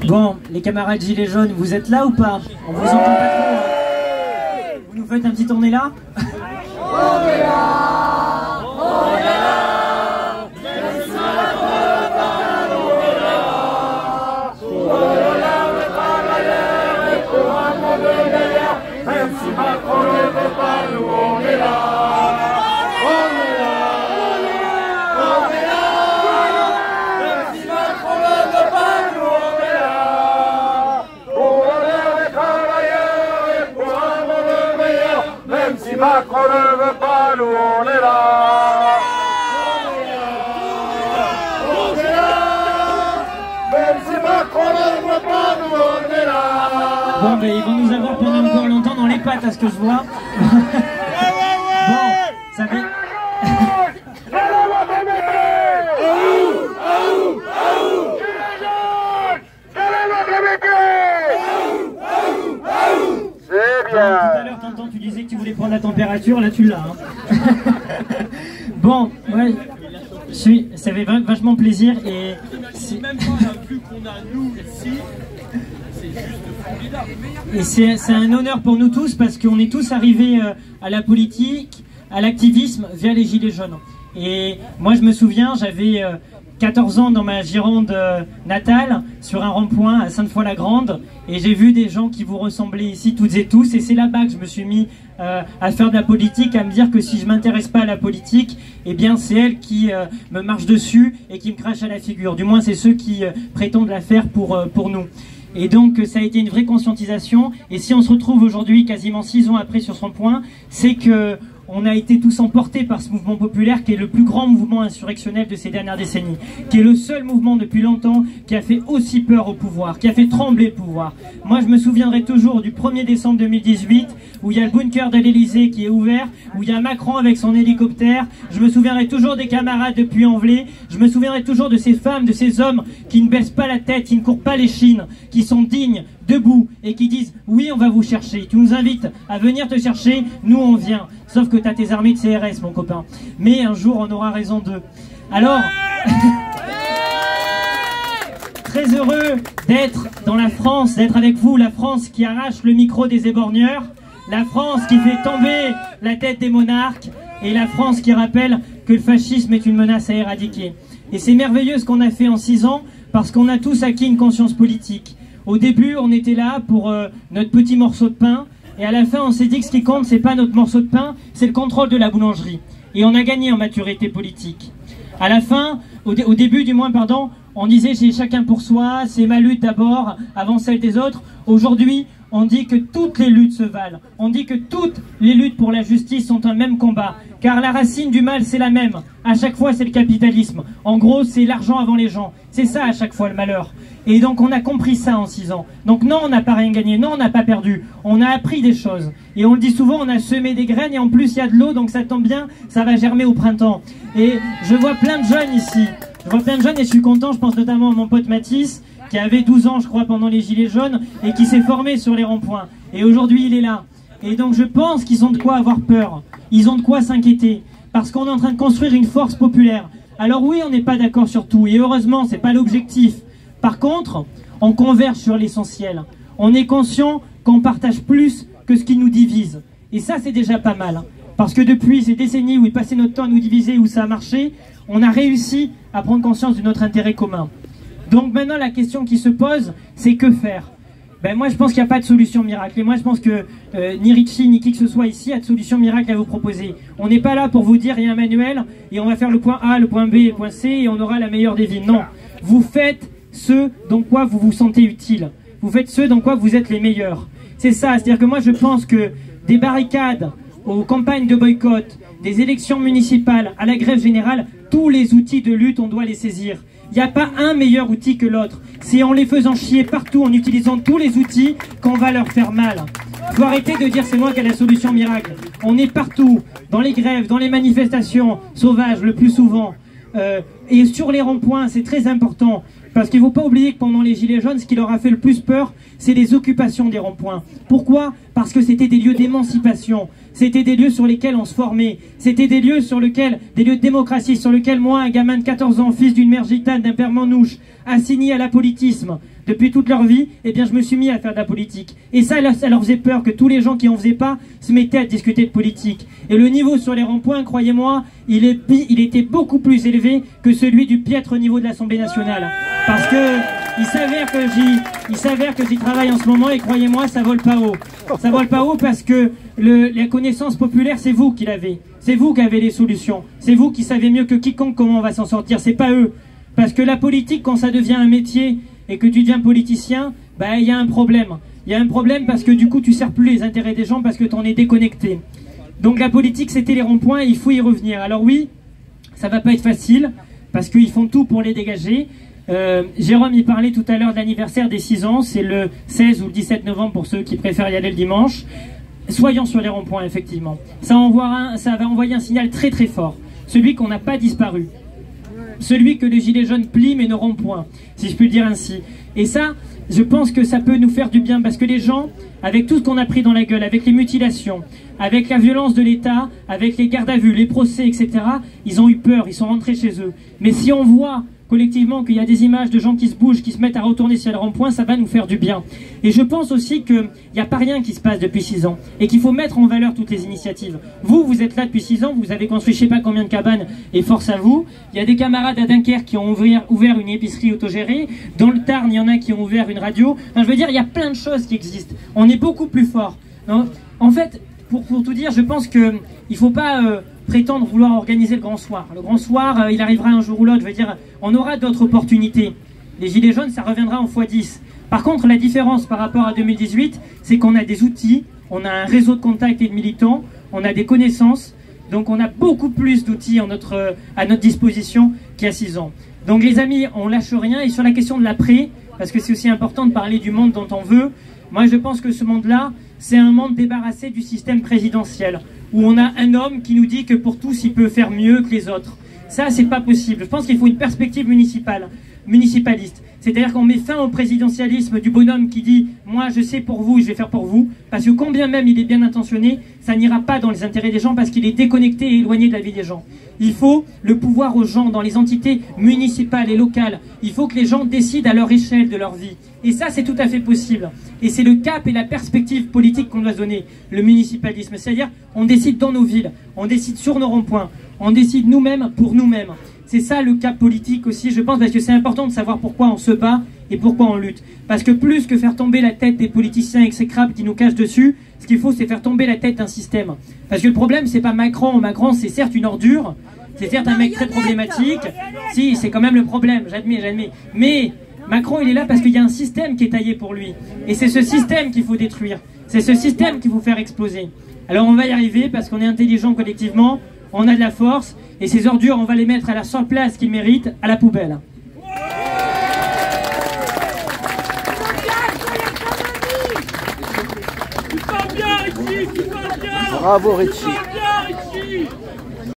Bon, les camarades gilets jaunes, vous êtes là ou pas? On vous entend pas trop, hein. Vous nous faites un petit tourné là? On est là, on est là, même si on pas, on est là. Pour le travailleur et pour un monde meilleur, même si Macron ne veut pas, nous on est là. Si Macron ne veut pas, nous on est là. On est là. Même si Macron ne veut pas, nous on est là. Bon, ben ils vont nous avoir pendant encore longtemps dans les pattes à ce que je vois. Bon, ça fait... C'est bien. Tout à l'heure, Tintin, tu disais que tu voulais prendre la température, là tu l'as. Hein. Bon, ouais, ça fait vachement plaisir et... C'est même pas la vue qu'on a nous ici, c'est juste formidable. Et c'est un honneur pour nous tous parce qu'on est tous arrivés à la politique, à l'activisme via les Gilets jaunes. Et moi je me souviens, j'avais 14 ans dans ma Gironde natale, sur un rond-point à Sainte-Foy-la-Grande, et j'ai vu des gens qui vous ressemblaient ici toutes et tous, et c'est là-bas que je me suis mis à faire de la politique, à me dire que si je m'intéresse pas à la politique, eh bien c'est elle qui me marche dessus et qui me crache à la figure. Du moins c'est ceux qui prétendent la faire pour nous. Et donc ça a été une vraie conscientisation, et si on se retrouve aujourd'hui, quasiment 6 ans après sur ce point, c'est que on a été tous emportés par ce mouvement populaire qui est le plus grand mouvement insurrectionnel de ces dernières décennies, qui est le seul mouvement depuis longtemps qui a fait aussi peur au pouvoir, qui a fait trembler le pouvoir. Moi je me souviendrai toujours du 1er décembre 2018 où il y a le bunker de l'Elysée qui est ouvert, où il y a Macron avec son hélicoptère. Je me souviendrai toujours des camarades de Puy-en-Velay, je me souviendrai toujours de ces femmes, de ces hommes qui ne baissent pas la tête, qui ne courent pas les chines, qui sont dignes, debout, et qui disent oui on va vous chercher, tu nous invites à venir te chercher, nous on vient. Sauf que tu as tes armées de CRS, mon copain. Mais un jour, on aura raison d'eux. Alors, très heureux d'être dans la France, d'être avec vous, la France qui arrache le micro des éborgneurs, la France qui fait tomber la tête des monarques, et la France qui rappelle que le fascisme est une menace à éradiquer. Et c'est merveilleux ce qu'on a fait en 6 ans, parce qu'on a tous acquis une conscience politique. Au début, on était là pour notre petit morceau de pain, et à la fin, on s'est dit que ce qui compte, c'est pas notre morceau de pain, c'est le contrôle de la boulangerie. Et on a gagné en maturité politique. À la fin, au début du moins, pardon, on disait c'est chacun pour soi, c'est ma lutte d'abord, avant celle des autres. Aujourd'hui, on dit que toutes les luttes se valent. On dit que toutes les luttes pour la justice sont un même combat. Car la racine du mal, c'est la même. À chaque fois, c'est le capitalisme. En gros, c'est l'argent avant les gens. C'est ça à chaque fois le malheur. Et donc on a compris ça en 6 ans. Donc non, on n'a pas rien gagné, non, on n'a pas perdu. On a appris des choses. Et on le dit souvent, on a semé des graines et en plus il y a de l'eau, donc ça tombe bien, ça va germer au printemps. Et je vois plein de jeunes ici. Je vois plein de jeunes et je suis content, je pense notamment à mon pote Mathis, qui avait 12 ans je crois pendant les Gilets jaunes et qui s'est formé sur les ronds-points. Et aujourd'hui il est là. Et donc je pense qu'ils ont de quoi avoir peur. Ils ont de quoi s'inquiéter. Parce qu'on est en train de construire une force populaire. Alors oui, on n'est pas d'accord sur tout. Et heureusement, c'est pas l'objectif. Par contre, on converge sur l'essentiel. On est conscient qu'on partage plus que ce qui nous divise. Et ça, c'est déjà pas mal. Parce que depuis ces décennies où il passait notre temps à nous diviser, où ça a marché, on a réussi à prendre conscience de notre intérêt commun. Donc maintenant, la question qui se pose, c'est que faire? Ben moi, je pense qu'il n'y a pas de solution miracle. Et moi, je pense que ni Richie, ni qui que ce soit ici a de solution miracle à vous proposer. On n'est pas là pour vous dire il y a un manuel et on va faire le point A, le point B et le point C et on aura la meilleure des vies. Non, vous faites ce dans quoi vous vous sentez utile. Vous faites ce dans quoi vous êtes les meilleurs. C'est ça, c'est-à-dire que moi je pense que des barricades aux campagnes de boycott, des élections municipales, à la grève générale, tous les outils de lutte, on doit les saisir. Il n'y a pas un meilleur outil que l'autre. C'est en les faisant chier partout, en utilisant tous les outils, qu'on va leur faire mal. Il faut arrêter de dire c'est moi qui ai la solution miracle. On est partout, dans les grèves, dans les manifestations sauvages le plus souvent. Et sur les ronds-points, c'est très important. Parce qu'il ne faut pas oublier que pendant les Gilets jaunes, ce qui leur a fait le plus peur, c'est les occupations des ronds-points. Pourquoi? Parce que c'était des lieux d'émancipation. C'était des lieux sur lesquels on se formait. C'était des lieux des lieux de démocratie, sur lesquels moi, un gamin de 14 ans, fils d'une mère gitane, d'un père manouche, assigné à l'apolitisme, depuis toute leur vie, eh bien je me suis mis à faire de la politique. Et ça leur faisait peur que tous les gens qui en faisaient pas se mettaient à discuter de politique. Et le niveau sur les ronds-points, croyez-moi, il était beaucoup plus élevé que celui du piètre niveau de l'Assemblée nationale. Parce que il s'avère que j'y travaille en ce moment et croyez-moi, ça vole pas haut. Ça vole pas haut parce que la connaissance populaire, c'est vous qui l'avez. C'est vous qui avez les solutions. C'est vous qui savez mieux que quiconque comment on va s'en sortir. C'est pas eux. Parce que la politique, quand ça devient un métier et que tu deviens politicien, bah il y a un problème. Il y a un problème parce que du coup, tu sers plus les intérêts des gens parce que tu en es déconnecté. Donc la politique, c'était les ronds-points, il faut y revenir. Alors oui, ça va pas être facile parce qu'ils font tout pour les dégager. Jérôme y parlait tout à l'heure de l'anniversaire des 6 ans, c'est le 16 ou le 17 novembre pour ceux qui préfèrent y aller le dimanche. Soyons sur les ronds-points, effectivement. Ça va envoyer un signal très très fort. Celui qu'on n'a pas disparu. Celui que les gilets jaunes plient mais ne rompent point, si je peux le dire ainsi. Et ça, je pense que ça peut nous faire du bien parce que les gens, avec tout ce qu'on a pris dans la gueule, avec les mutilations, avec la violence de l'État, avec les gardes à vue, les procès, etc., ils ont eu peur, ils sont rentrés chez eux. Mais si on voit collectivement qu'il y a des images de gens qui se bougent, qui se mettent à retourner sur les ronds-points, ça va nous faire du bien. Et je pense aussi qu'il n'y a pas rien qui se passe depuis 6 ans et qu'il faut mettre en valeur toutes les initiatives. Vous êtes là depuis 6 ans, vous avez construit je sais pas combien de cabanes et force à vous. Il y a des camarades à Dunkerque qui ont ouvert une épicerie autogérée. Dans le Tarn, il y en a qui ont ouvert une radio. Enfin, je veux dire, il y a plein de choses qui existent. On est beaucoup plus fort. En fait, pour tout dire, je pense qu'il ne faut pas prétendre vouloir organiser le grand soir. Le grand soir, il arrivera un jour ou l'autre. Je veux dire, on aura d'autres opportunités. Les gilets jaunes, ça reviendra en x10. Par contre, la différence par rapport à 2018, c'est qu'on a des outils, on a un réseau de contacts et de militants, on a des connaissances, donc on a beaucoup plus d'outils à notre disposition qu'il y a 6 ans. Donc les amis, on lâche rien. Et sur la question de l'après, parce que c'est aussi important de parler du monde dont on veut, moi je pense que ce monde-là, c'est un monde débarrassé du système présidentiel, où on a un homme qui nous dit que pour tous, il peut faire mieux que les autres. Ça, c'est pas possible. Je pense qu'il faut une perspective municipaliste. C'est-à-dire qu'on met fin au présidentialisme du bonhomme qui dit « moi, je sais pour vous, je vais faire pour vous », parce que combien même il est bien intentionné, ça n'ira pas dans les intérêts des gens parce qu'il est déconnecté et éloigné de la vie des gens. Il faut le pouvoir aux gens dans les entités municipales et locales. Il faut que les gens décident à leur échelle de leur vie. Et ça, c'est tout à fait possible. Et c'est le cap et la perspective politique qu'on doit se donner, le municipalisme. C'est-à-dire, on décide dans nos villes, on décide sur nos ronds-points, on décide nous-mêmes pour nous-mêmes. C'est ça le cap politique aussi, je pense, parce que c'est important de savoir pourquoi on se bat et pourquoi on lutte. Parce que plus que faire tomber la tête des politiciens exécrables qui nous cachent dessus, ce qu'il faut, c'est faire tomber la tête d'un système. Parce que le problème, c'est pas Macron. Macron, c'est certes une ordure, c'est certes un mec très problématique. Si, c'est quand même le problème, j'admets. Mais Macron, il est là parce qu'il y a un système qui est taillé pour lui. Et c'est ce système qu'il faut détruire. C'est ce système qu'il faut faire exploser. Alors on va y arriver parce qu'on est intelligent collectivement, on a de la force, et ces ordures, on va les mettre à la seule place qu'ils méritent, à la poubelle. Bravo Richie.